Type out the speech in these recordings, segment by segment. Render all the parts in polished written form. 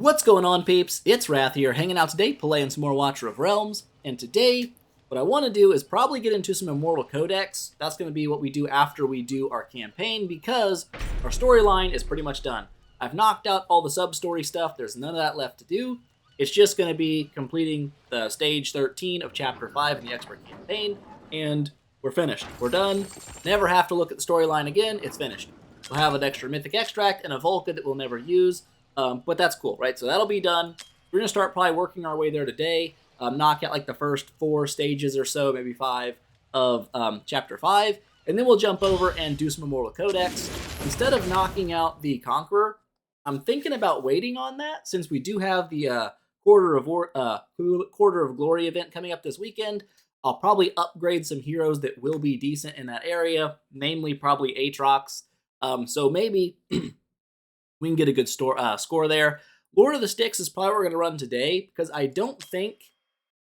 What's going on, peeps? It's Wrath here, hanging out today, playing some more Watcher of Realms, and today, what I want to do is probably get into some Immortal Codex. That's going to be what we do after we do our campaign, because our storyline is pretty much done. I've knocked out all the sub-story stuff, there's none of that left to do. It's just going to be completing the stage 13 of chapter 5 in the expert campaign, and we're finished. We're done. Never have to look at the storyline again, it's finished. We'll have an extra mythic extract and a Volca that we'll never use. But that's cool, right? So that'll be done. We're going to start probably working our way there today. Knock out like the first 4 stages or so, maybe 5 of Chapter 5. And then we'll jump over and do some Immortal Codex. Instead of knocking out the Conqueror, I'm thinking about waiting on that since we do have the Quarter of Glory event coming up this weekend. I'll probably upgrade some heroes that will be decent in that area, namely probably Aatrox. So maybe... we can get a good score there. Lord of the Styx is probably what we're going to run today, because I don't think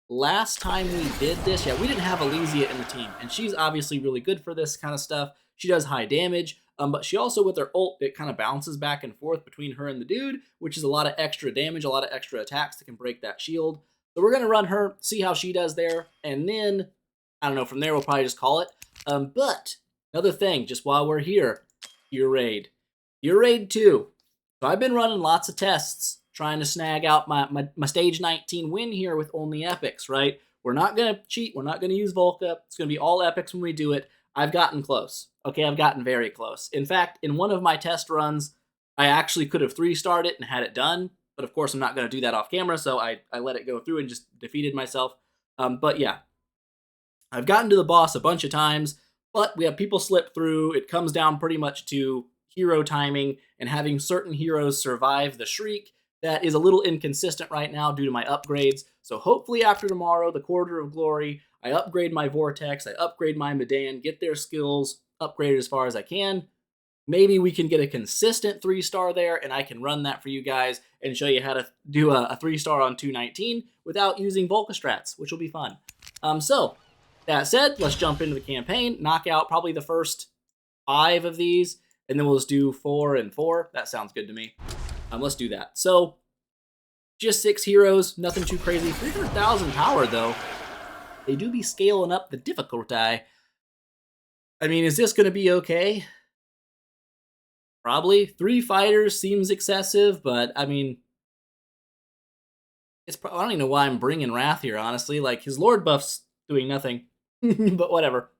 last time we did this, we didn't have Elysia in the team, and she's obviously really good for this kind of stuff. She does high damage, but she also, with her ult, it kind of bounces back and forth between her and the dude, which is a lot of extra damage, a lot of extra attacks that can break that shield. So we're going to run her, see how she does there, and then, I don't know, from there we'll probably just call it. But, another thing, just while we're here, your raid. Your raid 2. So I've been running lots of tests, trying to snag out my stage 19 win here with only epics, right? We're not going to cheat. We're not going to use Volca. It's going to be all epics when we do it. I've gotten close. Okay, I've gotten very close. In fact, in one of my test runs, I actually could have 3-starred it and had it done. But of course, I'm not going to do that off camera, so I let it go through and just defeated myself. But yeah, I've gotten to the boss a bunch of times, but we have people slip through. It comes down pretty much to hero timing and having certain heroes survive the shriek. That is a little inconsistent right now due to my upgrades. So hopefully after tomorrow, the Quarter of Glory, I upgrade my Vortex, I upgrade my Medan, get their skills upgraded as far as I can. Maybe we can get a consistent 3-star there, and I can run that for you guys and show you how to do a 3-star on 219 without using Volca strats, which will be fun. So, that said, let's jump into the campaign, knock out probably the first 5 of these, and then we'll just do 4 and 4. That sounds good to me. Let's do that. So, just 6 heroes, nothing too crazy. 300,000 power, though. They do be scaling up the difficulty. I mean, is this going to be okay? Probably. 3 fighters seems excessive, but, I mean... I don't even know why I'm bringing Wrath here, honestly. Like, his Lord buff's doing nothing. But whatever.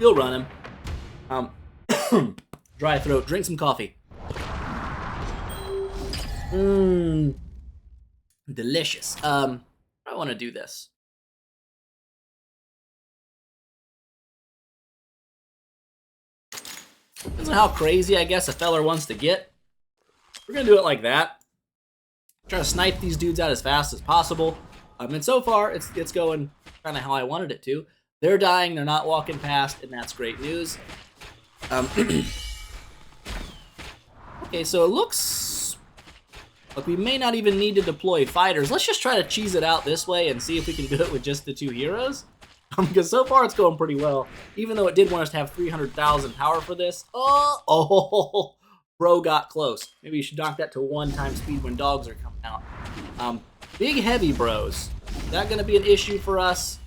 We'll run him. Dry throat. Drink some coffee. Delicious. I want to do this. Depends on how crazy, I guess, a feller wants to get. We're going to do it like that. Try to snipe these dudes out as fast as possible. And so far, it's going kind of how I wanted it to. They're dying, they're not walking past, and that's great news. Okay, so it looks like we may not even need to deploy fighters. Let's just try to cheese it out this way and see if we can do it with just the 2 heroes. Because so far it's going pretty well, even though it did want us to have 300,000 power for this. Oh, bro got close. Maybe you should knock that to 1 time speed when dogs are coming out. Big heavy bros. Is that going to be an issue for us?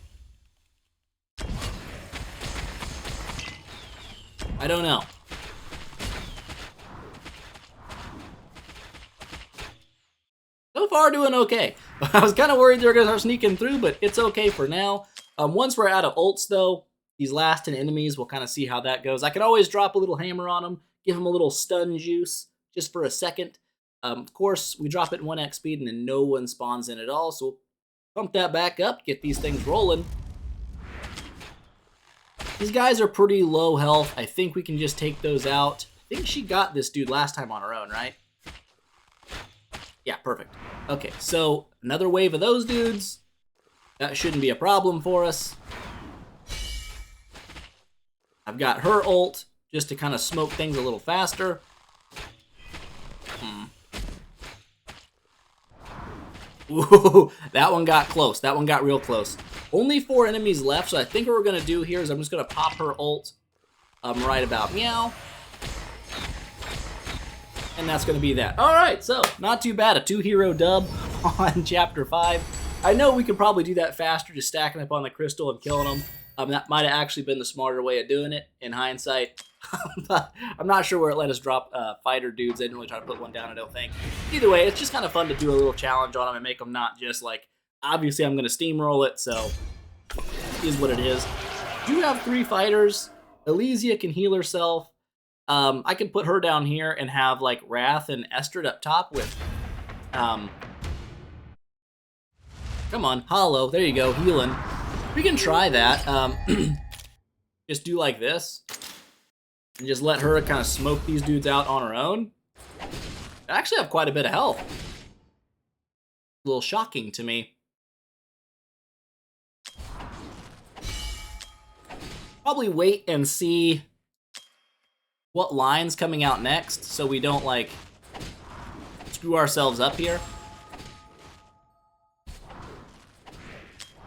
I don't know. So far, doing okay. I was kind of worried they were going to start sneaking through, but it's okay for now. Once we're out of ults, though, these last 10 enemies, we'll kind of see how that goes. I could always drop a little hammer on them, give them a little stun juice, just for a second. Of course, we drop it in 1x speed, and then no one spawns in at all, so we'll pump that back up, get these things rolling. These guys are pretty low health. I think we can just take those out. I think she got this dude last time on her own, right? Yeah, perfect. Okay, so another wave of those dudes. That shouldn't be a problem for us. I've got her ult just to kind of smoke things a little faster. Ooh, that one got close. That one got real close. Only 4 enemies left, so I think what we're going to do here is I'm just going to pop her ult right about meow. And that's going to be that. All right, so not too bad. A 2-hero dub on Chapter 5. I know we could probably do that faster, just stacking up on the crystal and killing them. That might have actually been the smarter way of doing it in hindsight. I'm not sure where it let us drop fighter dudes. They didn't really try to put one down, I don't think. Either way, it's just kind of fun to do a little challenge on them and make them not just like, obviously I'm going to steamroll it, so it is what it is. Do have 3 fighters. Elysia can heal herself. I can put her down here and have like Wrath and Estrid up top with, come on, Hollow. There you go, healing. We can try that. Just do like this. And just let her kind of smoke these dudes out on her own. I actually have quite a bit of health. A little shocking to me. Probably wait and see what line's coming out next so we don't like screw ourselves up here.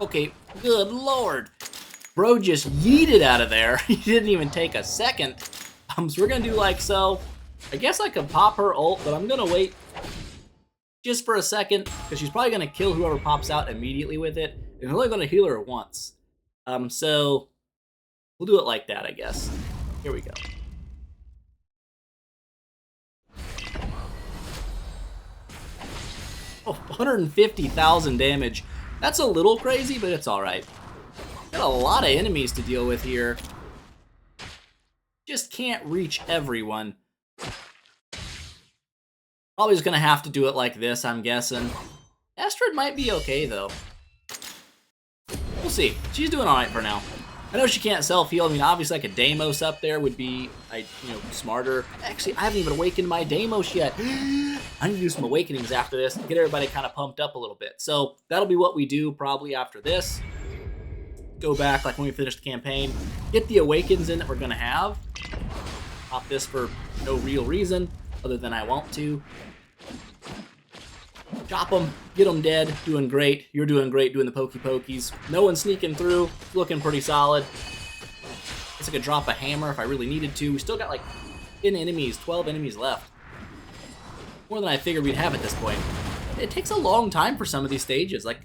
Okay, good lord. Bro just yeeted out of there. He didn't even take a second. So we're gonna do like so. I guess I could pop her ult, but I'm gonna wait just for a second because she's probably gonna kill whoever pops out immediately with it. And we're only gonna heal her once. So we'll do it like that, I guess. Here we go. Oh, 150,000 damage. That's a little crazy, but it's all right. Got a lot of enemies to deal with here. Just can't reach everyone. Probably just gonna have to do it like this, I'm guessing. Estrid might be okay, though. We'll see. She's doing all right for now. I know she can't self-heal. I mean, obviously, like a Deimos up there would be, smarter. Actually, I haven't even awakened my Deimos yet. I need to do some awakenings after this and get everybody kind of pumped up a little bit. So that'll be what we do probably after this. Go back like when we finish the campaign, get the awakens in that we're gonna have. Pop this for no real reason other than I want to. Chop them, get them dead, doing great. You're doing great doing the pokey pokies. No one sneaking through, looking pretty solid. Guess I could drop a hammer if I really needed to. We still got like 10 enemies, 12 enemies left. More than I figured we'd have at this point. It takes a long time for some of these stages. Like,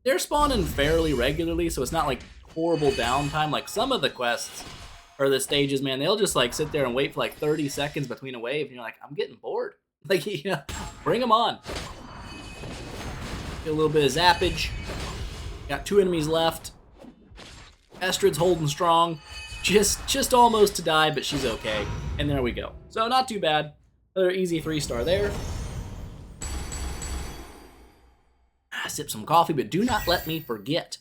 they're spawning fairly regularly, so it's not like horrible downtime. Like some of the quests or the stages, man, they'll just like sit there and wait for like 30 seconds between a wave, and you're like, I'm getting bored. Like, bring them on. Get a little bit of zappage. Got 2 enemies left. Estrid's holding strong. Just almost to die, but she's okay. And there we go. So not too bad. Another easy 3-star there. Sip some coffee, but do not let me forget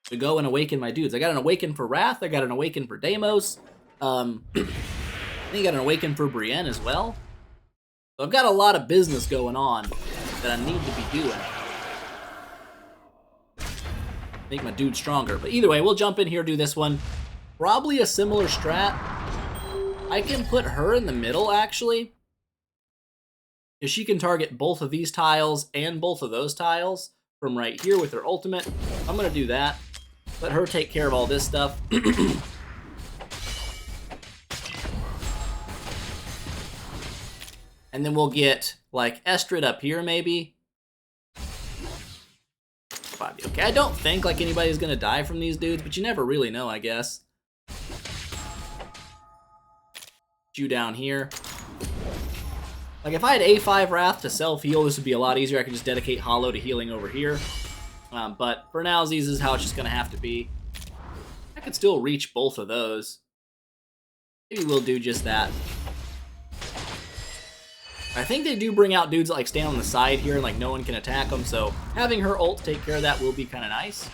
to go and awaken my dudes. I got an awaken for Wrath. I got an awaken for Deimos. I think I got an awaken for Brienne as well. So I've got a lot of business going on that I need to be doing. Make my dude stronger. But either way, we'll jump in here, do this one. Probably a similar strat. I can put her in the middle, actually. Because she can target both of these tiles and both of those tiles from right here with her ultimate. I'm going to do that. Let her take care of all this stuff. And then we'll get, like, Estrid up here, maybe. Probably okay. I don't think, like, anybody's going to die from these dudes, but you never really know, I guess. You down here. Like, if I had A5 Wrath to self-heal, this would be a lot easier. I could just dedicate Hollow to healing over here. But for now, this is how it's just going to have to be. I could still reach both of those. Maybe we'll do just that. I think they do bring out dudes that like stand on the side here and like no one can attack them, so having her ult take care of that will be kind of nice.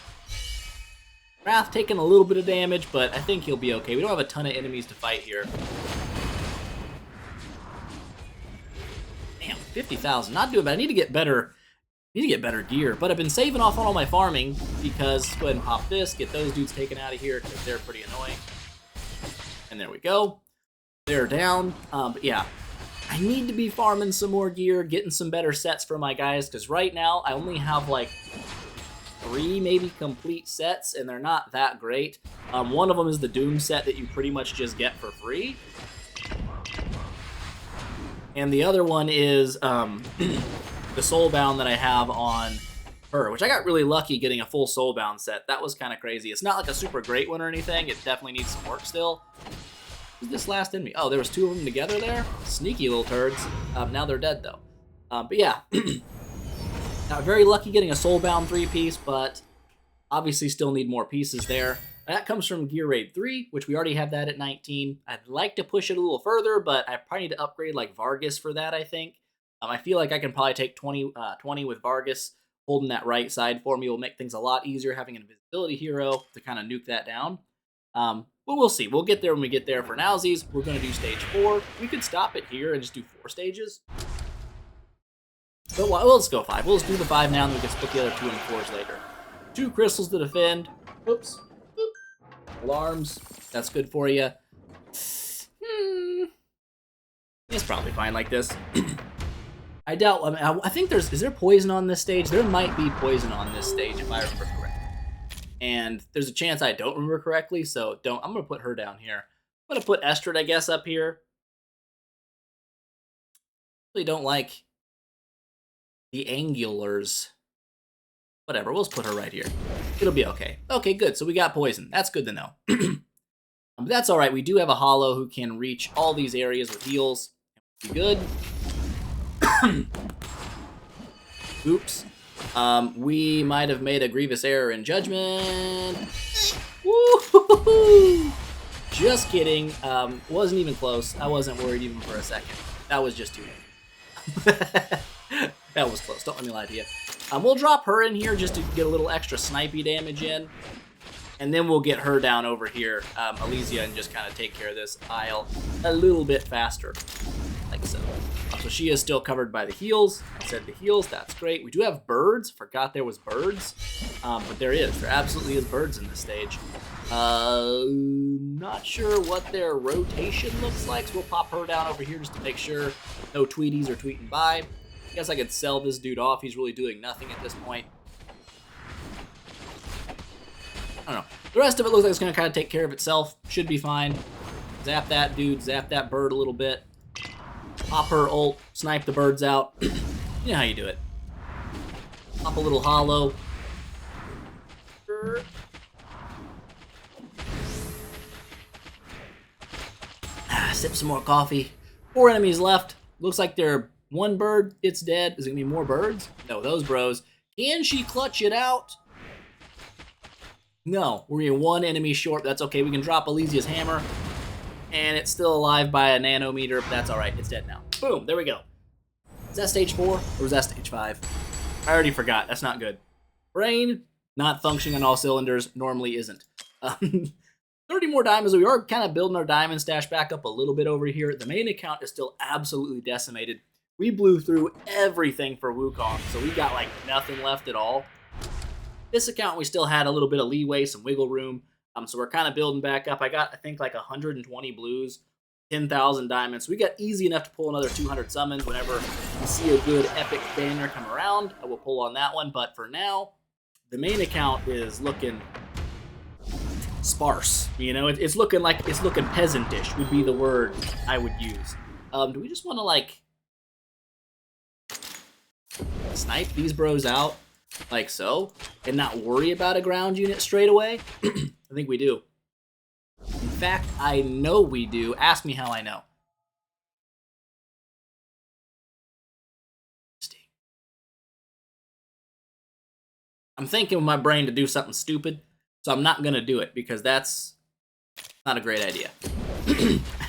Wrath taking a little bit of damage, but I think he'll be okay. We don't have a ton of enemies to fight here. Damn, 50,000, not doing bad. I need to get better. Gear, but I've been saving off on all my farming because go ahead and pop this, get those dudes taken out of here because they're pretty annoying. And there we go. They're down. But yeah. I need to be farming some more gear, getting some better sets for my guys, because right now I only have like 3 maybe complete sets, and they're not that great. One of them is the Doom set that you pretty much just get for free. And the other one is the Soulbound that I have on her, which I got really lucky getting a full Soulbound set. That was kind of crazy. It's not like a super great one or anything. It definitely needs some work still. Who's this last enemy? Oh, there was 2 of them together there? Sneaky little turds. Now they're dead, though. But yeah, got very lucky getting a Soulbound 3-piece, but obviously still need more pieces there. That comes from Gear Raid 3, which we already have that at 19. I'd like to push it a little further, but I probably need to upgrade like Vargas for that, I think. I feel like I can probably take 20 with Vargas. Holding that right side for me will make things a lot easier, having an invisibility hero to kind of nuke that down. But we'll see. We'll get there when we get there. For nowsies, we're going to do stage 4. We could stop it here and just do 4 stages. But well, let's go 5. We'll just do the 5 now, and then we can split the other 2 and 4s later. 2 crystals to defend. Oops. Alarms. That's good for you. It's probably fine like this. I doubt. I mean, I think is there poison on this stage? There might be poison on this stage if I remember correctly. And there's a chance I don't remember correctly, so don't. I'm gonna put her down here. I'm gonna put Estrid, I guess, up here. Really don't like the angulars. Whatever. We'll just put her right here. It'll be okay. Okay, good. So we got poison. That's good to know. But that's all right. We do have a hollow who can reach all these areas with heals. Be good. Oops. We might have made a grievous error in judgment. Woo-hoo-hoo-hoo. Just kidding. Wasn't even close. I wasn't worried even for a second. That was just too late. That was close. Don't let me lie to you. We'll drop her in here just to get a little extra snipey damage in. And then we'll get her down over here, Elysia, and just kind of take care of this aisle a little bit faster. Like so. So she is still covered by the heals. I said the heals, that's great. We do have birds. Forgot there was birds. But there is. There absolutely is birds in this stage. Not sure what their rotation looks like, so we'll pop her down over here just to make sure no Tweeties are tweeting by. I guess I could sell this dude off. He's really doing nothing at this point. I don't know. The rest of it looks like it's going to kind of take care of itself. Should be fine. Zap that dude. Zap that bird a little bit. Pop her ult. Snipe the birds out. You know how you do it. Pop a little hollow. Sip some more coffee. 4 enemies left. Looks like they're 1 bird. It's dead. Is it going to be more birds? No, those bros. Can she clutch it out? No, we're 1 enemy short. That's okay. We can drop Elysia's hammer. And it's still alive by a nanometer, but that's alright. It's dead now. Boom, there we go. Is that stage 4 or was that stage 5? I already forgot. That's not good. Brain, not functioning on all cylinders. Normally isn't. 30 more diamonds. We are kind of building our diamond stash back up a little bit over here. The main account is still absolutely decimated. We blew through everything for Wukong, so we got like nothing left at all. This account, we still had a little bit of leeway, some wiggle room. So we're kind of building back up. I got, I think, like 120 blues, 10,000 diamonds. So we got easy enough to pull another 200 summons whenever we see a good epic banner come around. I will pull on that one. But for now, the main account is looking sparse. You know, it's looking like, it's looking peasantish would be the word I would use. Do we just want to, like, snipe these bros out like so and not worry about a ground unit straight away? I think we do. In fact, I know we do. Ask me how I know. I'm thinking with my brain to do something stupid, so I'm not going to do it because that's not a great idea.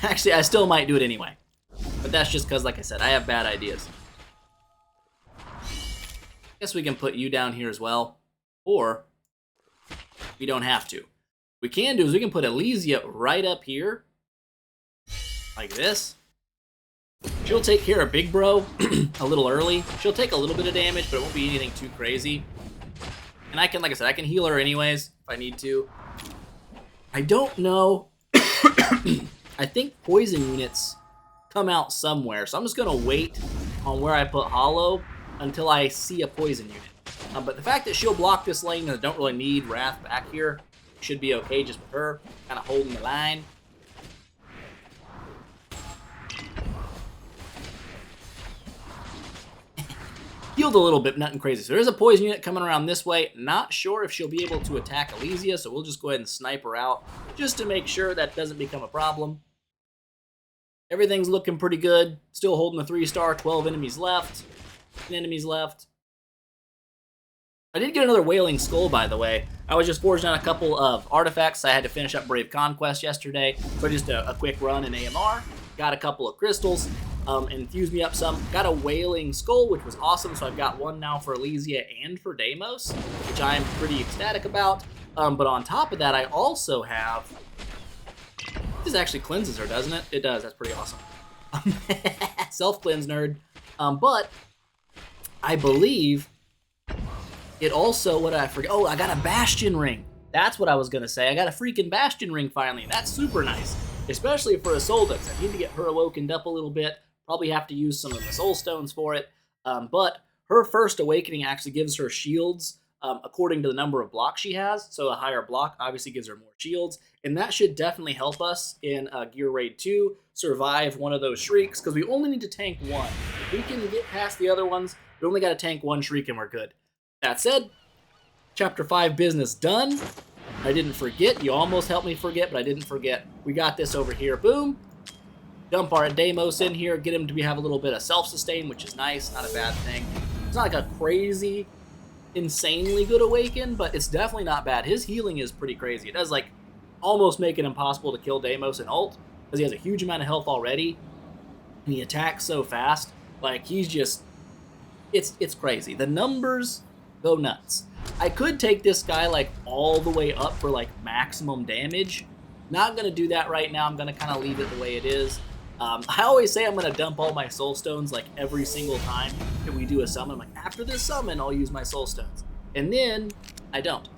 Actually, I still might do it anyway. But that's just because, like I said, I have bad ideas. Guess we can put you down here as well. Or we don't have to. What we can do is we can put Elysia right up here. Like this. She'll take care of Big Bro a little early. She'll take a little bit of damage, but it won't be anything too crazy. And I can, like I said, I can heal her anyways if I need to. I don't know. I think poison units come out somewhere. So I'm just going to wait on where I put Hollow until I see a poison unit. But the fact that she'll block this lane and I don't really need Wrath back here should be okay just with her kind of holding the line. healed a little bit, nothing crazy. So there's a poison unit coming around this way. Not sure if she'll be able to attack Elysia, so we'll just go ahead and snipe her out just to make sure that doesn't become a problem. Everything's looking pretty good. Still holding the 3-star, 12 enemies left. 10 enemies left. I did get another Wailing Skull, by the way. I was just forging on a couple of artifacts. I had to finish up Brave Conquest yesterday, so just a quick run in AMR. Got a couple of crystals. Infused me up some. Got a Wailing Skull, which was awesome, so I've got one now for Elysia and for Deimos, which I'm pretty ecstatic about. But on top of that, I also have... This actually cleanses her, doesn't it? It does. That's pretty awesome. Self-cleanse, nerd. But I believe it also... What did I forget? Oh, I got a Bastion Ring. That's what I was going to say. I got a freaking Bastion Ring finally, and that's super nice. Especially for a Soul Dux. I need to get her awakened up a little bit. Probably have to use some of the Soul Stones for it. But her first awakening actually gives her shields according to the number of blocks she has. So a higher block obviously gives her more shields. And that should definitely help us in Gear Raid 2 survive one of those Shrieks, because we only need to tank one. If we can get past the other ones, we only got to tank one Shriek and we're good. That said, Chapter 5 business done. I didn't forget. You almost helped me forget, but I didn't forget. We got this over here. Boom. Dump our Deimos in here. Get him to have a little bit of self-sustain, which is nice. Not a bad thing. It's not like a crazy, insanely good awaken, but it's definitely not bad. His healing is pretty crazy. It does, like, almost make it impossible to kill Deimos in ult, because he has a huge amount of health already, and he attacks so fast. Like, he's just... It's crazy. The numbers go nuts. I could take this guy, like, all the way up for, like, maximum damage. Not going to do that right now. I'm going to kind of leave it the way it is. I always say I'm going to dump all my Soul Stones, like, every single time that we do a summon. I'm like, after this summon, I'll use my Soul Stones. And then, I don't.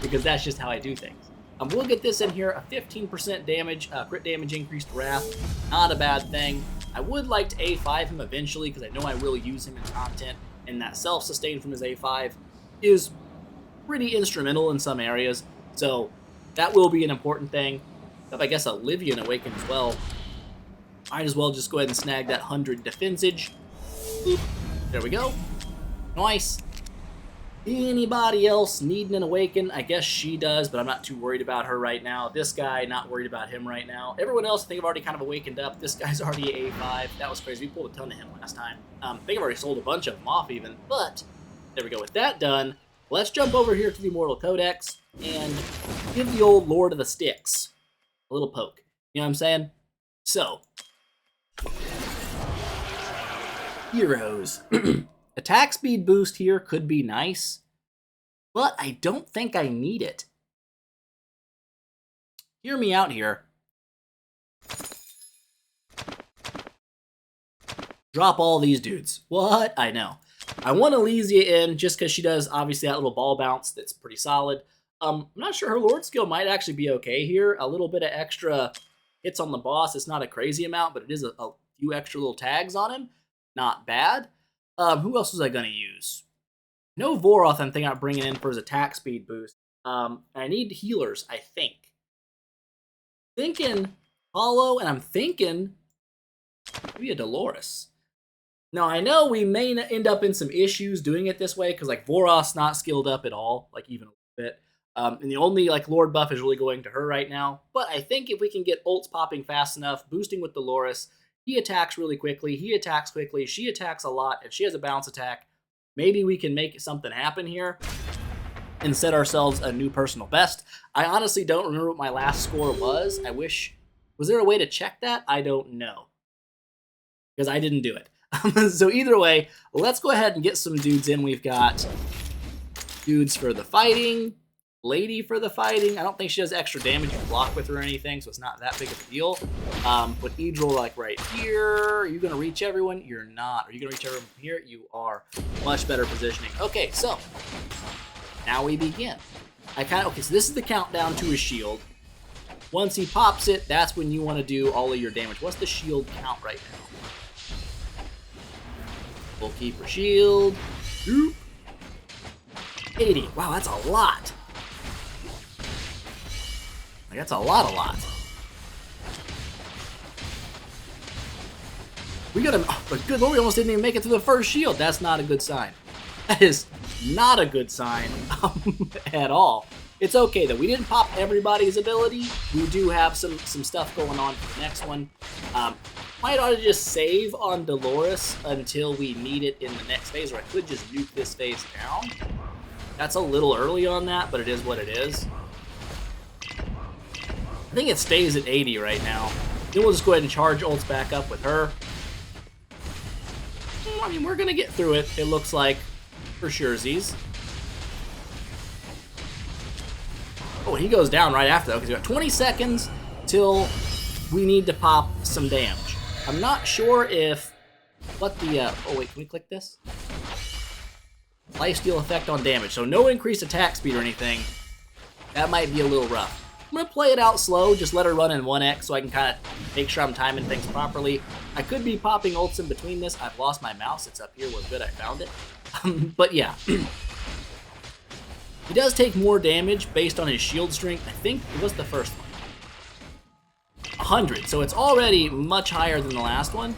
Because that's just how I do things. We'll get this in here. A 15% damage, crit damage increased Wrath. Not a bad thing. I would like to A5 him eventually, because I know I will use him in content. And that self-sustain from his A5 is pretty instrumental in some areas. So, that will be an important thing. I guess Oblivion Awaken as well. Might as well just go ahead and snag that 100 defensage. Boop. There we go. Nice. Anybody else needing an Awaken? I guess she does, but I'm not too worried about her right now. This guy, not worried about him right now. Everyone else, I think I've already kind of awakened up. This guy's already A5. That was crazy. We pulled a ton of him last time. I think I've already sold a bunch of them off even, but there we go. With that done, let's jump over here to the Immortal Codex and give the old Lord of the Styx a little poke. You know what I'm saying? So, heroes. Attack speed boost here could be nice, but I don't think I need it. Hear me out here. Drop all these dudes. What? I know. I want Elysia in just because she does, obviously, that little ball bounce that's pretty solid. I'm not sure her Lord skill might actually be okay here. A little bit of extra hits on the boss. It's not a crazy amount, but it is a few extra little tags on him. Not bad. Who else was I going to use? No Voroth I'm thinking about bringing in for his attack speed boost. I need healers, I think. Thinking Hollow, and I'm thinking maybe a Dolores. Now, I know we may end up in some issues doing it this way, because, like, Voroth's not skilled up at all, like, even a little bit. And the only, like, Lord buff is really going to her right now. But I think if we can get ults popping fast enough, boosting with Dolores, he attacks really quickly, he attacks quickly, she attacks a lot, and she has a bounce attack. Maybe we can make something happen here and set ourselves a new personal best. I honestly don't remember what my last score was. I wish... Was there a way to check that? I don't know. Because I didn't do it. So either way, let's go ahead and get some dudes in. We've got dudes for the fighting, lady for the fighting. I don't think she does extra damage you can block with her or anything, so it's not that big of a deal. Put Idril like right here. Are you going to reach everyone? You're not. Are you going to reach everyone from here? You are. Much better positioning. Okay, so now we begin. Okay, so this is the countdown to his shield. Once he pops it, that's when you want to do all of your damage. What's the shield count right now? Full keeper shield. 80. Wow, that's a lot. Like, that's a lot. We got him. Oh, but good lord, we almost didn't even make it through the first shield. That's not a good sign. That is not a good sign at all. It's okay though. We didn't pop everybody's ability. We do have some stuff going on for the next one. Might ought to just save on Dolores until we need it in the next phase, or I could just nuke this phase down. That's a little early on that, but it is what it is. I think it stays at 80 right now. Then we'll just go ahead and charge ults back up with her. I mean, we're gonna get through it, it looks like, for surezies. Oh, he goes down right after though, because we got 20 seconds till we need to pop some damage. I'm not sure if what the oh wait, can we click this? Lifesteal effect on damage. So no increased attack speed or anything. That might be a little rough. I'm gonna play it out slow, just let her run in 1x so I can kind of make sure I'm timing things properly. I could be popping ults in between this. I've lost my mouse. It's up here. We're good. I found it. But yeah. He does take more damage based on his shield strength. I think it was the first one. 100, so it's already much higher than the last one,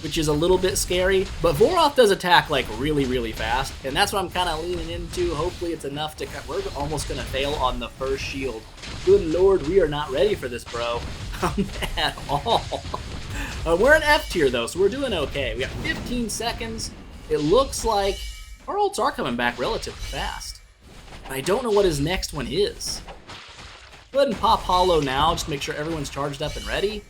which is a little bit scary. But Voroth does attack like really, really fast, and that's what I'm kind of leaning into. Hopefully it's enough to cut. We're almost going to fail on the first shield. Good lord, we are not ready for this, bro. At all. We're an F tier though, so we're doing okay. We got 15 seconds. It looks like our ults are coming back relatively fast. But I don't know what his next one is. Go ahead and pop Hollow now, just make sure everyone's charged up and ready.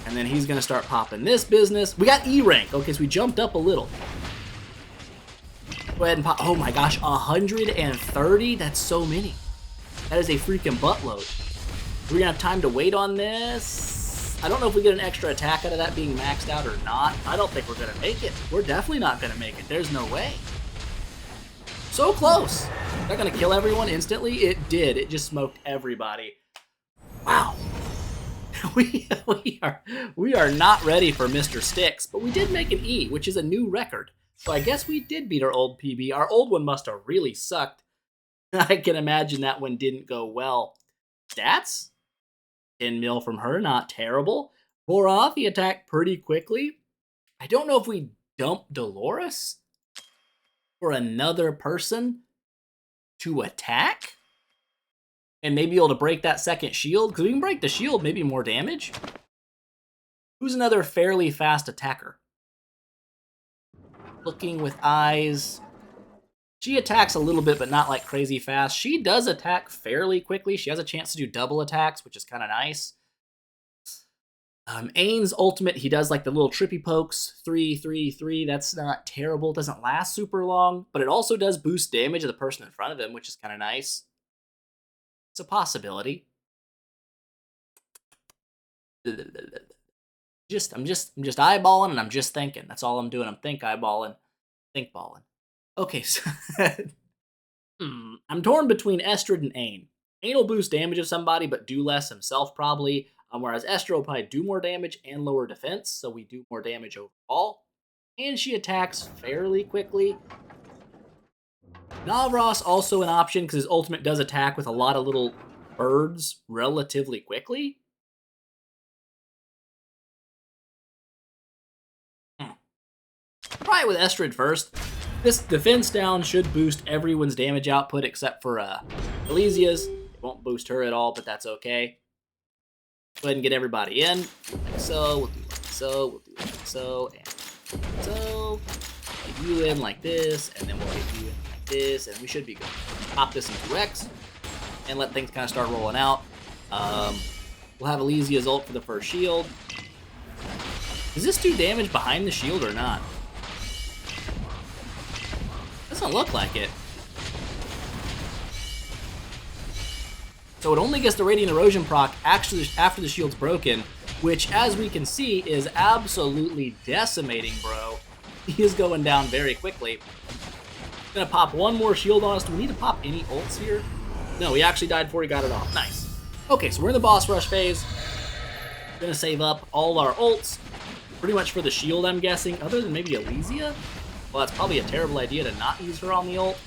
And then he's gonna start popping this business. We got E rank. Okay, so we jumped up a little. Go ahead and pop. Oh my gosh, 130? That's so many. That is a freaking buttload. We're gonna have time to wait on this. I don't know if we get an extra attack out of that being maxed out or not. I don't think we're gonna make it. We're definitely not gonna make it. There's no way. So close. Is that gonna kill everyone instantly? It did. It just smoked everybody. Wow. We are not ready for Mr. Styx, but we did make an E, which is a new record. So I guess we did beat our old PB. Our old one must have really sucked. I can imagine that one didn't go well. Stats? 10 mil from her, not terrible. Voroth, he attacked pretty quickly. I don't know if we dumped Dolores for another person to attack and maybe able to break that second shield, because we can break the shield, maybe more damage. Who's another fairly fast attacker? Looking with eyes. She attacks a little bit, but not like crazy fast. She does attack fairly quickly. She has a chance to do double attacks, which is kind of nice. Ain's ultimate, he does like the little trippy pokes, 3, 3, 3. That's not terrible. It doesn't last super long, but it also does boost damage of the person in front of him, which is kind of nice. It's a possibility. I'm just eyeballing and I'm just thinking. That's all I'm doing. I'm eyeballing, think balling. Okay, so I'm torn between Estrad and Ain. Ain will boost damage of somebody, but do less himself probably. Whereas Estrad will probably do more damage and lower defense, so we do more damage overall. And she attacks fairly quickly. Navras also an option because his ultimate does attack with a lot of little birds relatively quickly. Probably with Estrad first. This defense down should boost everyone's damage output except for Elysia's. It won't boost her at all, but that's okay. Go ahead and get everybody in. Like so, we'll do like so, we'll do like so, and like so. Get you in like this, and then we'll get you in like this, and we should be good. Pop this in 2x, and let things kind of start rolling out. We'll have Elysia's ult for the first shield. Does this do damage behind the shield or not? Doesn't look like it. So it only gets the Radiant Erosion proc actually after the shield's broken, which, as we can see, is absolutely decimating, bro. He is going down very quickly. Gonna pop one more shield on us. Do we need to pop any ults here? No, he actually died before he got it off. Nice. Okay, so we're in the boss rush phase. Gonna save up all our ults, pretty much for the shield, I'm guessing, other than maybe Elysia. Well, that's probably a terrible idea to not use her on the ult.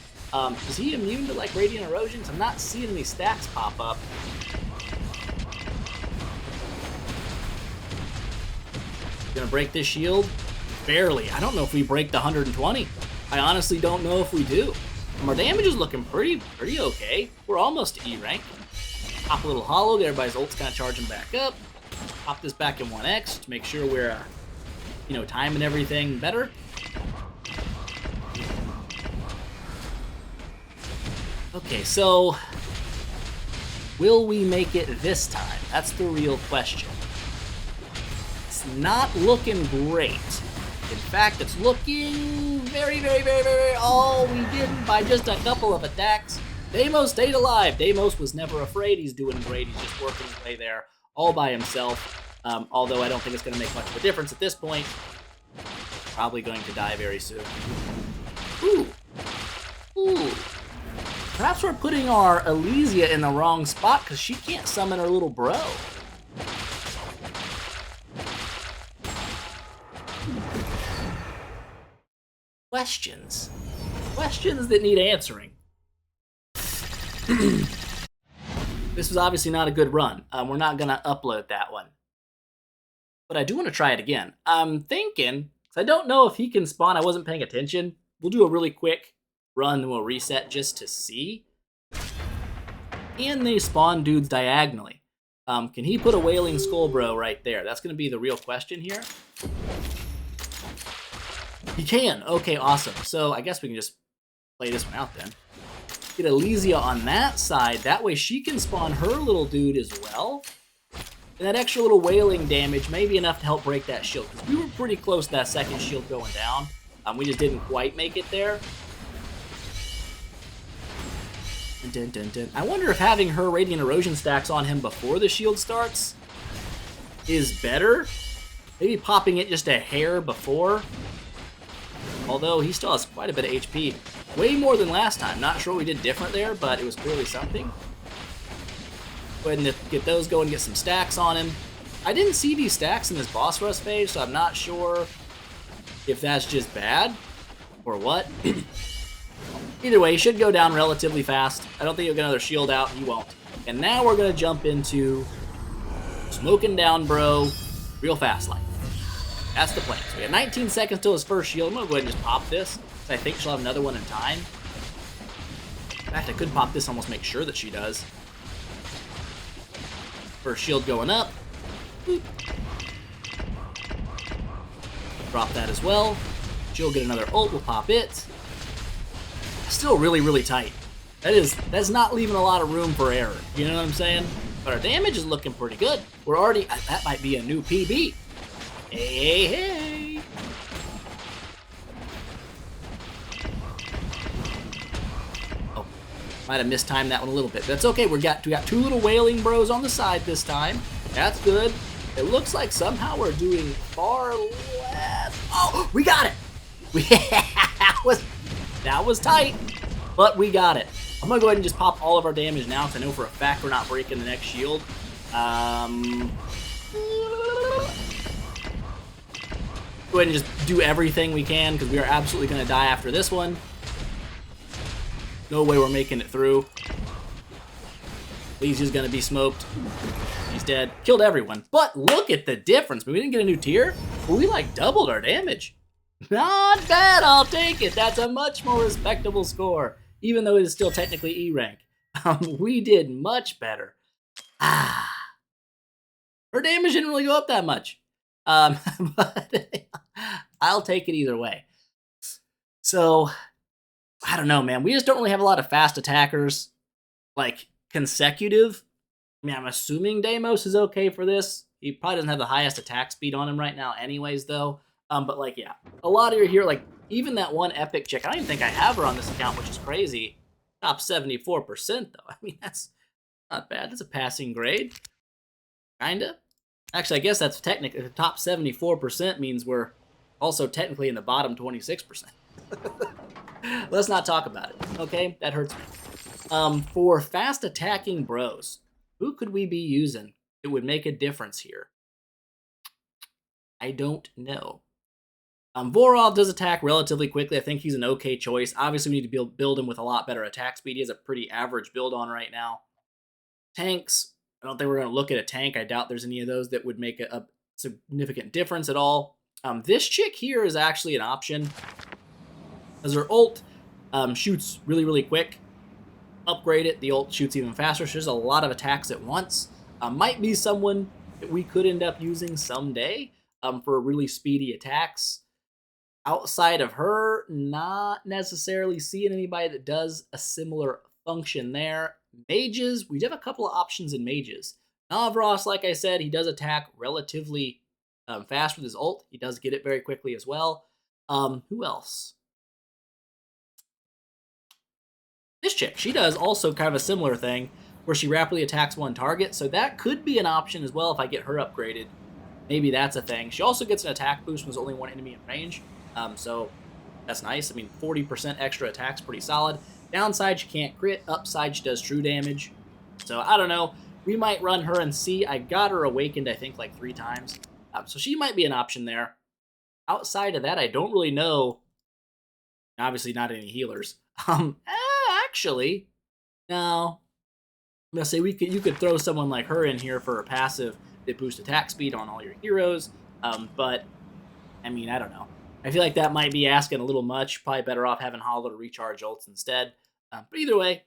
Is he immune to like Radiant Erosion? I'm not seeing any stats pop up. Gonna break this shield? Barely. I don't know if we break the 120. I honestly don't know if we do. Our damage is looking pretty okay. We're almost to E rank. Pop a little hollow, get everybody's ults kind of charging back up. Pop this back in 1x to make sure we're, timing everything better. Okay, so will we make it this time? That's the real question. It's not looking great. In fact, it's looking very, oh, we didn't by just a couple of attacks. Deimos stayed alive. Deimos was never afraid. He's doing great. He's just working his way there all by himself. Although I don't think it's going to make much of a difference at this point. Probably going to die very soon. Ooh. Perhaps we're putting our Elysia in the wrong spot because she can't summon her little bro. Questions. Questions that need answering. This was obviously not a good run. We're not going to upload that one. But I do want to try it again. I'm thinking, because I don't know if he can spawn. I wasn't paying attention. We'll do a really quick run and we'll reset just to see. Can they spawn dudes diagonally? Can he put a Wailing Skull Bro right there? That's going to be the real question here. He can. Okay, awesome. So I guess we can just play this one out then. Get Elysia on that side. That way she can spawn her little dude as well. And that extra little wailing damage may be enough to help break that shield. Because we were pretty close to that second shield going down. We just didn't quite make it there. Dun, dun, dun. I wonder if having her Radiant Erosion stacks on him before the shield starts is better. Maybe popping it just a hair before. Although he still has quite a bit of HP. Way more than last time. Not sure what we did different there, but it was clearly something. Go ahead and get those going, get some stacks on him. I didn't see these stacks in this boss rush phase, so I'm not sure if that's just bad or what. Either way, he should go down relatively fast. I don't think he'll get another shield out. He won't. And now we're going to jump into smoking down bro real fast like. That's the plan. So we got 19 seconds till his first shield. I'm going to go ahead and just pop this. I think she'll have another one in time. In fact, I could pop this, almost make sure that she does. First shield going up. Boop. Drop that as well. She'll get another ult. We'll pop it. Still really tight. That's not leaving a lot of room for error. You know what I'm saying? But our damage is looking pretty good. We're already... That might be a new PB. Hey. Oh, might have mistimed that one a little bit. That's okay. We got two little wailing bros on the side this time. That's good. It looks like somehow we're doing far less. Oh, we got it. That was tight, but we got it. I'm gonna go ahead and just pop all of our damage now, because I know for a fact we're not breaking the next shield. Go ahead and just do everything we can, because we are absolutely going to die after this one. No way we're making it through. Elysia's going to be smoked. He's dead. Killed everyone. But look at the difference. We didn't get a new tier, but we like doubled our damage. Not bad, I'll take it. That's a much more respectable score, even though it is still technically E rank. We did much better. Her damage didn't really go up that much. But I'll take it either way. So, I don't know, man. We just don't really have a lot of fast attackers, like, consecutive. I mean, I'm assuming Deimos is okay for this. He probably doesn't have the highest attack speed on him right now anyways, though. But, like, yeah. A lot of you here, like, even that one epic chick, I don't even think I have her on this account, which is crazy. Top 74%, though. I mean, that's not bad. That's a passing grade. Kinda. Actually, I guess that's technically the top 74% means we're also technically in the bottom 26%. Let's not talk about it, okay? That hurts me. For fast attacking bros, who could we be using that would make a difference here? I don't know. Vorov does attack relatively quickly. I think he's an okay choice. Obviously, we need to build him with a lot better attack speed. He has a pretty average build on right now. Tanks. I don't think we're going to look at a tank. I doubt there's any of those that would make significant difference at all. This chick here is actually an option, as her ult shoots really, really quick. Upgrade it, the ult shoots even faster. So there's a lot of attacks at once. Might be someone that we could end up using someday for really speedy attacks. Outside of her, not necessarily seeing anybody that does a similar function there. Mages, we do have a couple of options in mages. Navros, like I said, he does attack relatively fast with his ult. He does get it very quickly as well. Who else? This chick, she does also kind of a similar thing where she rapidly attacks one target, so that could be an option as well if I get her upgraded. Maybe that's a thing. She also gets an attack boost when there's only one enemy in range, so that's nice. I mean, 40% extra attack's pretty solid. Downside, she can't crit. Upside, she does true damage. So I don't know. We might run her and see. I got her awakened, I think, like 3 times. So she might be an option there. Outside of that, I don't really know. Obviously, not any healers. Actually, no. I'm gonna say you could throw someone like her in here for a passive that boosts attack speed on all your heroes. But I mean, I don't know. I feel like that might be asking a little much. Probably better off having Hollow to recharge ults instead. But either way,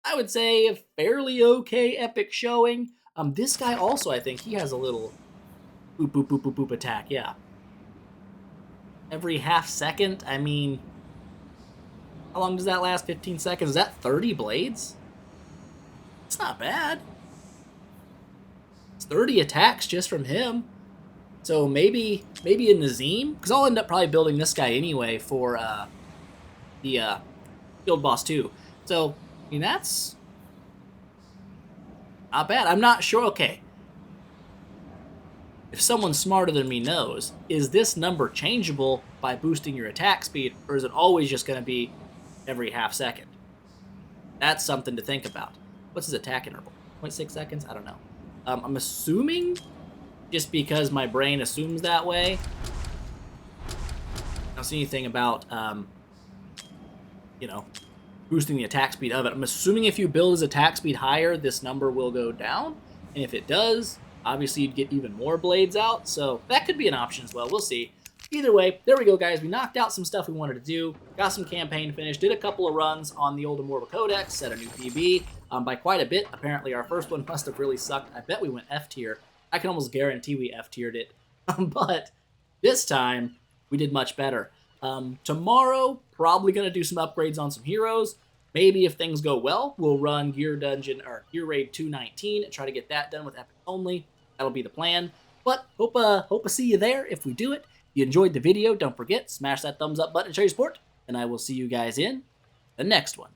I would say a fairly okay epic showing. This guy also, I think, he has a little boop boop boop boop boop attack. Yeah. Every half second. I mean, how long does that last? 15 seconds. Is that 30 blades? It's not bad. It's 30 attacks just from him. So maybe a Nazim, because I'll end up probably building this guy anyway for the Guild Boss 2. So, I mean, that's not bad. I'm not sure. Okay. If someone smarter than me knows, is this number changeable by boosting your attack speed, or is it always just going to be every half second? That's something to think about. What's his attack interval? 0.6 seconds? I don't know. I'm assuming, just because my brain assumes that way. I don't see anything about, boosting the attack speed of it. I'm assuming if you build his attack speed higher, this number will go down. And if it does, obviously you'd get even more blades out. So that could be an option as well. We'll see. Either way, there we go, guys. We knocked out some stuff we wanted to do, got some campaign finished, did a couple of runs on the old Immortal Codex, set a new PB by quite a bit. Apparently, our first one must have really sucked. I bet we went F tier. I can almost guarantee we F tiered it. But this time, we did much better. Tomorrow, probably going to do some upgrades on some heroes. Maybe if things go well, we'll run Gear Dungeon or Gear Raid 219 and try to get that done with Epic only. That'll be the plan. But hope to see you there if we do it. If you enjoyed the video, don't forget, smash that thumbs up button and show your support. And I will see you guys in the next one.